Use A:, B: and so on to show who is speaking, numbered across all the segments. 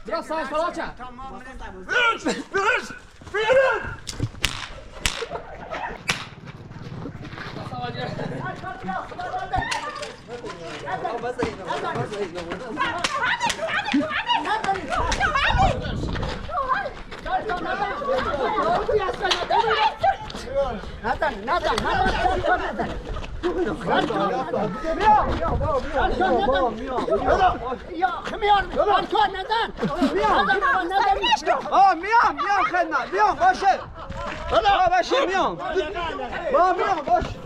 A: بیا سر فراچه میام خدمت میام باشه باشه میام باشه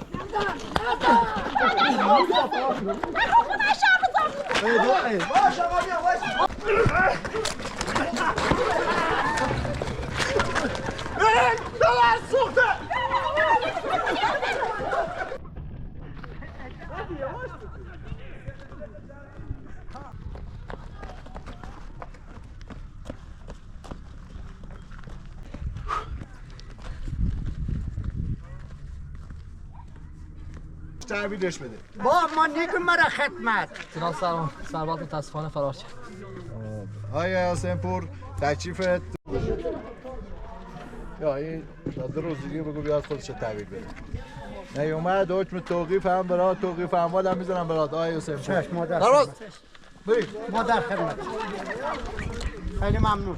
B: تحویلش بده
C: با ما نگو مرا خدمت
A: جناب سرباز متاسفانه فرار کرد.
B: آیا حسین پور تکلیفت یا این داده روز دیگه بگو بیاد خودش تحویل بده نیومد حکم توقیف هم برات توقیف اموال هم میذارم برات آیا حسین پور
C: چشم مادر
B: سرباز
C: برید مادر خدمت خیلی ممنون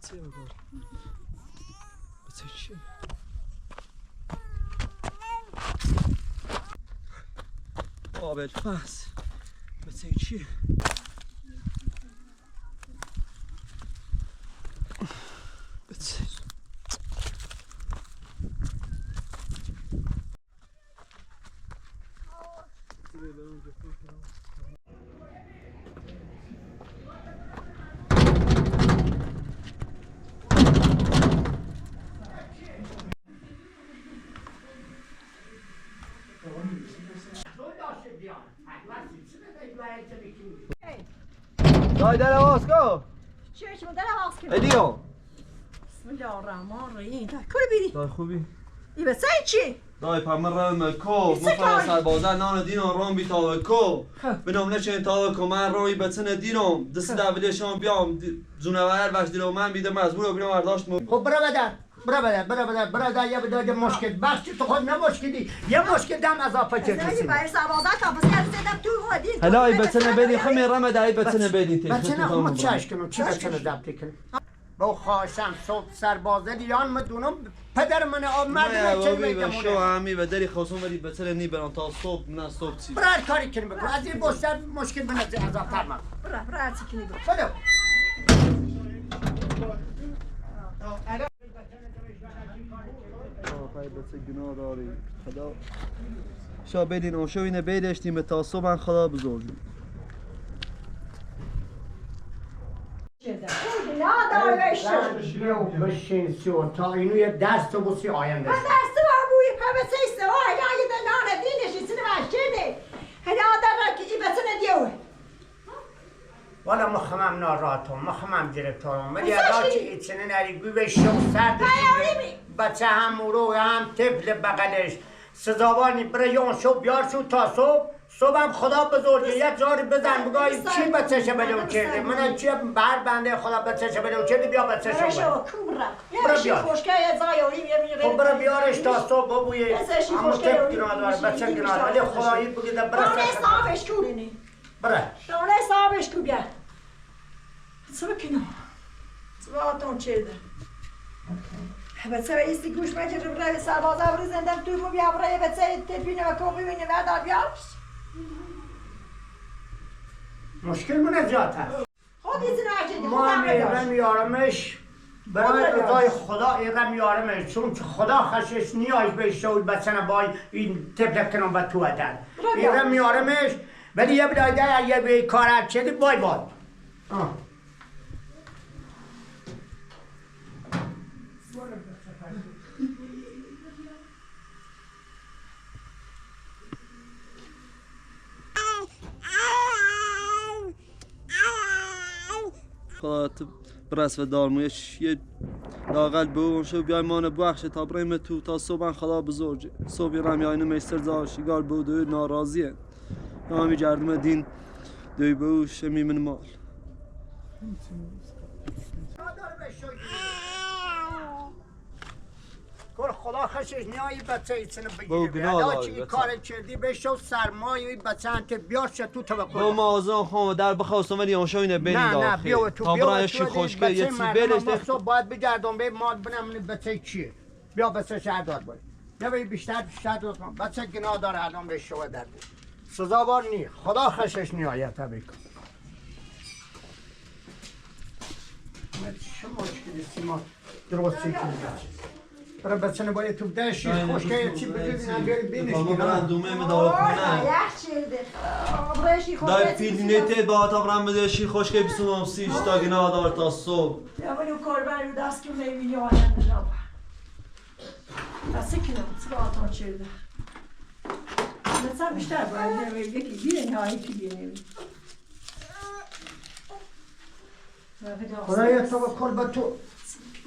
A: بچه بگار بچه چی؟ قابل فس بچه چی؟ بچه
D: دای در آواز کو
E: چشم در آواز کنم
D: ادیو
E: بسم الله الرحمن الرحیم کل بیری
D: دای خوبی
E: ای بسای چی؟
D: دای پامر رم کو مفر سربازا نان دینو روم بی تا کو بنام نشین تا کو من روی بتن دینم دست داویل شام بیام جونور وقت دیلو من بیدم مزبور بینم برداشت
C: خب برادر یه بداد مشکل بخش تو خود نمشکلی یه مشکل دم اضافه
E: زنی
C: کردی
E: برای سربازا کافز کردم تو ودی
D: هلا ای بتن بدی خمی رم دای بتن بدی تی
C: بچه نه خود چش کنم چی بچه نه ضبط کنم با خواهشم صبح سربازه دیان مدونم پدر من آمد چه
D: میگم شو همی و دری خواستم ولی بتن نی برام تا صبح نه صبح چی
C: برای کاری کنیم بکن از این بستر مشکل من از اضافه من
E: برای چی کنی گفت
C: بدو
D: آخه بچه گناه داری خدا شا بدین اوشو اینه بیدشتیم تا صبح خدا بزرگی
C: بشین سیو تا اینو یه دست بوسی آینده
E: من دست با بوی پبسه سوا هلا یه دنان دینش این مشکله هلا در کی بسن دیو
C: والا مخمم ناراحتم مخمم گرفتارم ولی ادا که ایچنه نریگوی به شم سرد بچه هم رو هم طفل بغلش سزاوانی بریان شو بیار شو تا صبحم خدا بزرگه یک جاری بزن بگای چی بچه‌ش بلو کرده من چی بر بنده خدا بچه‌ش بلو کرده بیا بچه‌ش بلو
E: برا بیار خوشکه زایوری میره
C: خب برا بیارش تا صبح ببویه اما طب گناه داره بچه گناه داره ولی خدایی بگیده برا
E: دانه صاحبش کورینی
C: برا
E: دانه صاحبش کو بیار سبکنو سباتون چیده بچه ایستی گوش میشه رو برای سربازا برای زندم تو بو بیا برای بچه تبینه و کوبی بینه و دار بیارش
C: مشکل من زیاد هست
E: خود ایزی ناجیدی
C: ما هم ایرم یارمش برای رضای خدا ایرم یارمش چون خدا خشش نیاز به شود بچه بای این تبلک کنم و تو ادن ایرم یارمش ولی یه بدایده یه به کار چیدی بای
D: خدا برس و دارمویش یه لاقل به اون شو بیای مانه بخشه تا بریم تو تا صبح خدا بزرگ صبح رمیاین میستر زاشیگار بود و ناراضیه نامی جردم دین دوی بوش میمن مال
C: کل خدا خشش نیایی بچه ایچنه
D: بو
C: بگیره
D: گناه
C: بیادا
D: داری
C: چی
D: بچه.
C: کار کردی بشو سرمایه این بچه انت بیار شد تو
D: با
C: توکل
D: مازن خواهم در بخواستم ولی آنشا اینه بینی
C: نه
D: داخل
C: نه بیا تو
D: تا
C: بیا
D: برای
C: تو
D: شی خوشگه یه چی
C: مردم
D: بلش
C: ما صبح باید بگردم به ماد بنم بچه چیه بیا بچه شهردار باید یا بی بیشتر دوست کن بچه گناه داره الان به شو در بود سزاوار نی خدا خشش نیایی تبریک چه مشکلی سیما درستی کنی برای بچه نباید تو دشی خوشگه چی بگیرین بیاری بینش
D: برن دومه مدار کنن دای پیلینیته با تا برن بده شی خوشگه بیسونم سیش تا گناه دار تا صبح
E: یا منو کاربر رو دست که میبینی آینده نبا دسته کنم سبا آتان چرده مثلا بیشتر باید یکی بیره نهایی که بیره
C: خدایا توکل به تو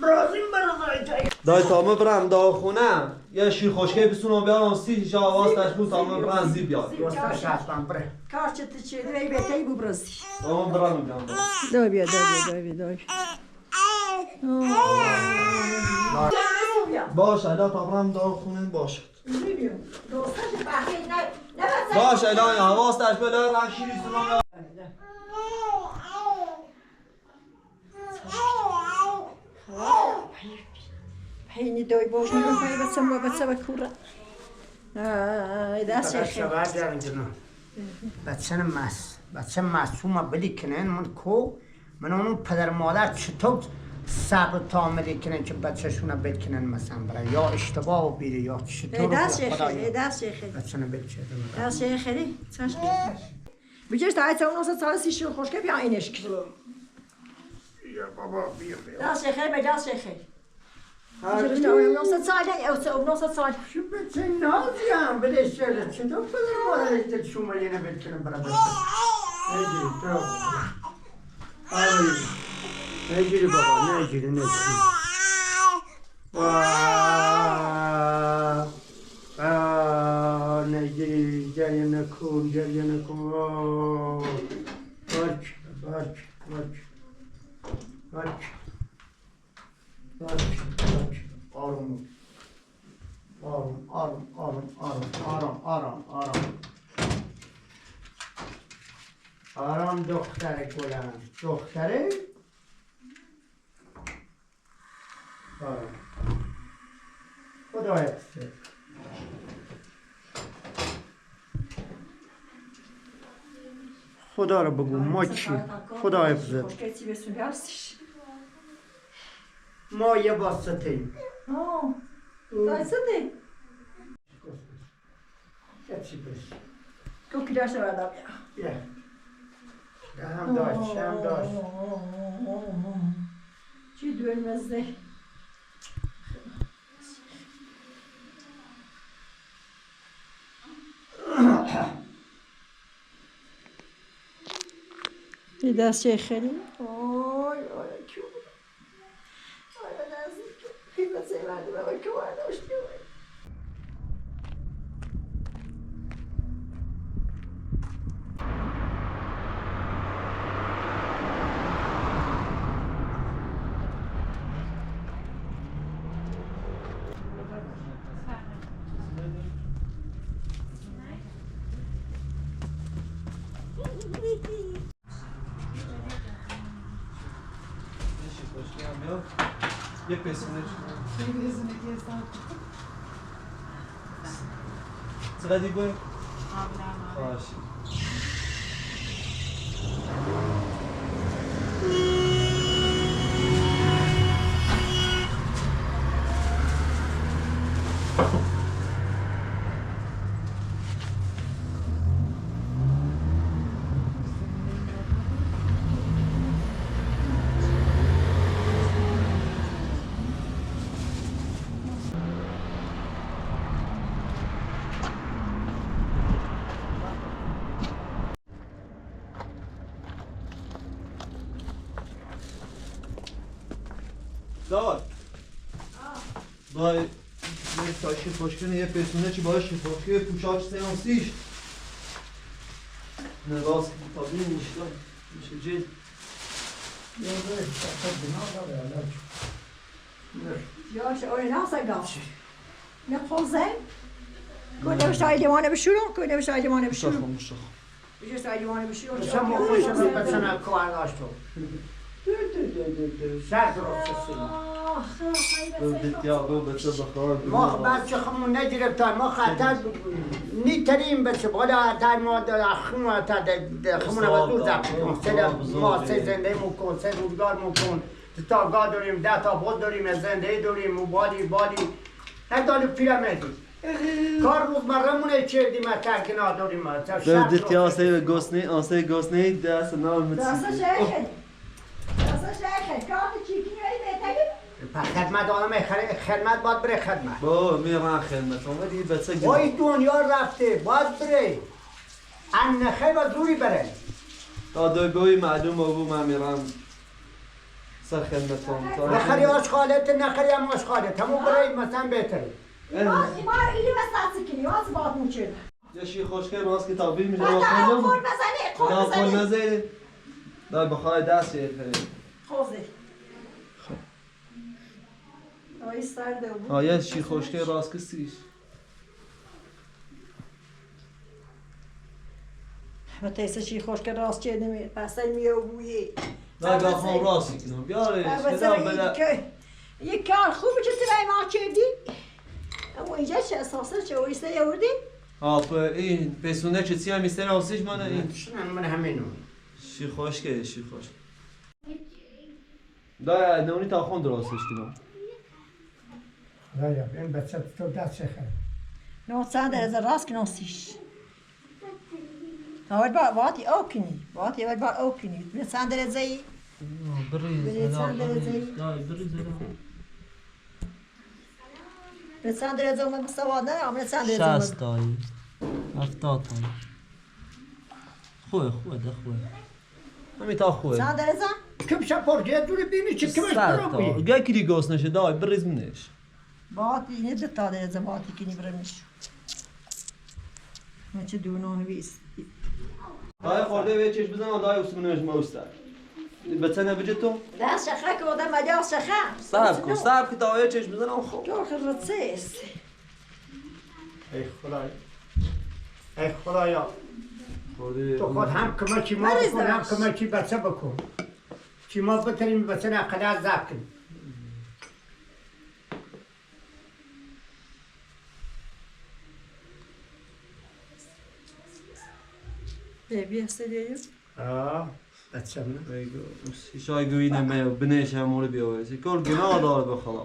C: رازیم برای
D: دای تا ما برم دا خونه یه شی خوشگه بیسونم بیارم سیش آواز تشکون تا ما برن زی بیار
C: دوستش هستم بره
E: کار چه چرده ای بهتایی ببرزی
D: تا ما برم بیام
E: دای بیا
D: باش الا تا برم دا خونه باشد باش الا یا حواس تشکون رن شیری سونم
E: حینی دای باش نگم پای بسه بکورا دست خیلی
C: بچه معصومه بلی کنن من کو من اونو پدر مادر چطور صبر تاملی کنن که بچه شونه بکنن مثلا برای یا اشتباه و بیره یا چطور
E: دست خیلی
C: بچه نبیل چه
E: دست خیلی بگیرش تا ایتا اون سال سیشون خوشگه بیا اینش کن
C: یا بابا بیا
E: دست خیلی به دست خیلی بگیرش تا اون سال
C: شو بچه نازی هم بله شده چطور پدر مادرش دل شما یه نبیل کنن برای بچه نگیری تو نگیری بابا نگیری نگیری گریه نکن برک آرام دختر گلم دختره آرام خدا حفظه خدا رو بگو ما چی خدا حفظه
E: خوشگه چی بسونی هستش
C: ما یه واسطه ایم
E: دایسته
C: چی بس
E: کوکی داشته بردم
C: بیا هم داشت
E: چی دور مزده یه دست خیلی آی کیو آی دست خیلی بسه مرده بابا که برداشتی
D: یه پسونه چقدر دیگه؟ باشه دار دای یه تاشی خوشکنه یه پسونه چی باشه خوشکنه پوشاش سیانسیش نراز که تا بیم میشتن میشه جید
E: Ja, och nästa gång. När påsen. Kunde jag säga det var när vi skulle, kunde jag säga det var när vi
D: مشتاخ
E: skulle.
D: مشتاخ
E: Vi säger det var när vi skulle.
C: شما خوشم بچنه کوان داشتو شرط رو چسی
D: یا بو بچه بخواه
C: ما بچه خمون نگرفتن ما خطر نیترین بچه بالا در ما خمون وزو زبط کن ما سه زنده مکن سه روزگار مکن تا گاه داریم 10 تا بود داریم زنده داریم و بادی نداری پیرامدی کار روزمرمونه چردیم ترکنا داریم
D: دردت یا آسه گسنه دست نام
E: Dessa
D: متسی
E: säkert. Dessa säkert. Karte chicken är det.
C: خدمت آدم خدمت باید بره خدمت
D: با میرم خدمت آمدی بچه
C: وای دنیا رفته باید بره نخیر و زوری بره
D: تا دوی بوی معلوم آبو من میرم سر خدمت کنم
C: نخری آشغالت نخری هم آشغالت همون برای مثلا بهتره
E: İmar ili ve satsıkini. Yaz bağ muçur.
D: یه شی خوشگل راست که تا بیم میشه
E: Hatta
D: کنم
E: kol bezani. Kol
D: نه کل
E: bezani.
D: نزه دای بخواه دست یه خیلی
E: Kozi. O isterdi bu.
D: یه شی خوشگل راست کسیش
E: و تیسه چی خوش که راست چه نمی پسل میه و بویه
D: نه بخوام راستی کنم بیاره
E: یک کار خوبه چه تبایی ما کردی اما اینجا چه اساسه چه اویسته یوردی
D: این پسونه چه چی هم میستر آسیش مانه این
C: من همینو
D: شی خوشگل شی خوش دای نونی تا خون درستش کنم
C: خدایا این بچه تو دست خیر
E: نه چند درجه راست کناسیش اول با واتی اوکنی واتی اول با اوکنی به چند درجه ای
D: بریز
E: چند درجه ای به چند درجه من سواد نه اما چند درجه
D: 60 تایی 70 تایی خوبه ده خوبه همین تا خوبه
E: چند درجه
C: کمش پرجه دوری بینی چه کمش
D: 100
C: برو
D: تا
C: بی
D: گه کلی گوست نشه دای بریز منش
E: واتی نه ده تا درجه واتی کنی برمیش من چه دونو هیست
D: دای خورده به چش بزن دای اسمونش موستر بتنه بجه تو
E: لا شخه که آدم مجال شخه
D: صبر که دای چش بزنم خب
E: تو خرطه است
C: ای خدایا ای خدایا
D: خورده
C: تو خود هم کمکی ما
E: مریض
C: بکن هم
E: داشت.
C: کمکی بچه بکن چی ما بتریم بچه نقدر زب کنیم
E: ببی استدیو
C: بچه من
D: شای گوینه میو بنش همون بیاویسی کل گناه داره بخلا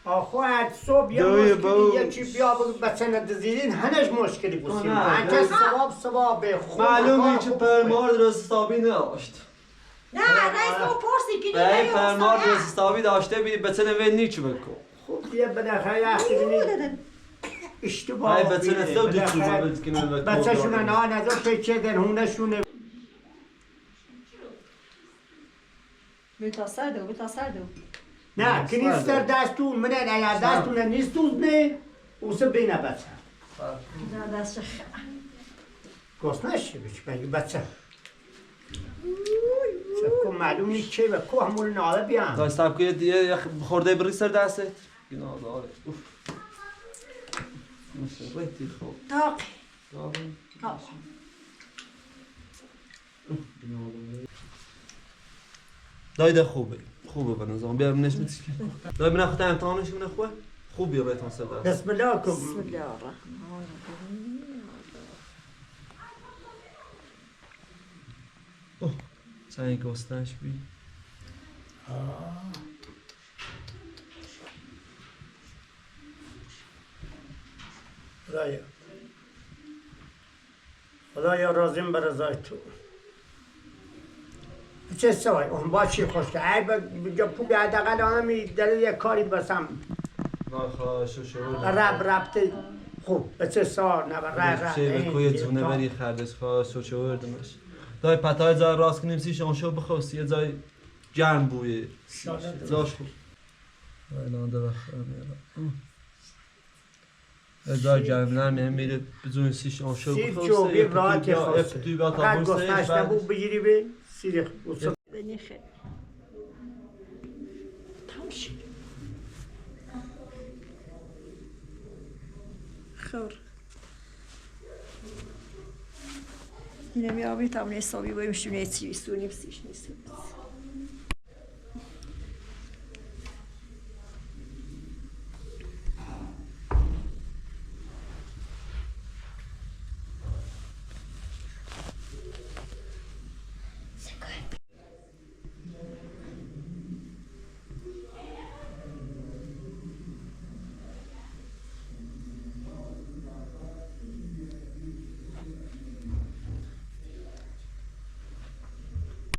C: آخوات صبح یه
D: دوی
C: مشکلی
D: باو.
C: یکی بیا بگو بچه ندزیدین هنش مشکلی بسیم
D: نه،
C: هنچه
D: نه.
C: ثواب خوب
D: معلومه که پرمار درستابی نداشت
E: نه رئیس تو پرسی که
D: ای پرمار درستابی داشته بی بتنه وی نیچ بکن
C: خوب یه بالاخره یختی بینید اشتباه
D: ای بتنه سو دو چوبه
C: بالاخره
D: بکنه
C: بچه شونه نه نظر پیچه در هونه شونه
E: بتاسردو
C: نه که نیست در دستون منه اگر دستون نیستون نه اوسه بینه بچه
E: نه دست شخه
C: گست نشه بگی بچه سب معلوم نیست چه و که همون ناله بیان
D: دای سب که یه خورده بری سر دستت گناه داره مشه ریتی خوب
E: داقی
D: دای ده خوبه به نظام بیا بنش میتیش دای بنا خود امتحانش کنه خوبه خوب بیا ریتان سر دست
C: بسم الله کن
E: بسم الله الرحمن الرحیم
D: چند گستنش بی
C: خدایا راضیم به رضای تو چه سوای اون با چی خوش که ای بگم پول حداقل همی دلیل یک کاری بسم
D: خواهش شروع
C: ربطه خوب به چه سار نه به
D: چه به کوی جونه بری خردش خواهش شو وردمش دای پتای زای راست کنیم سی شما شو بخواستی یه زای گرم بویه زاش خوب Aynen bakalım ya. ازای جمعه میره بدون سیش آنشو
C: سیر چوبی راحت خواسته
D: توی با
C: فقط
D: تا
C: گفتنش نبود بگیری به سیر
E: بنی خیلی تمام شد خور اینه می آبی تمام حسابی بایم شونه چی سونیم سیش نیست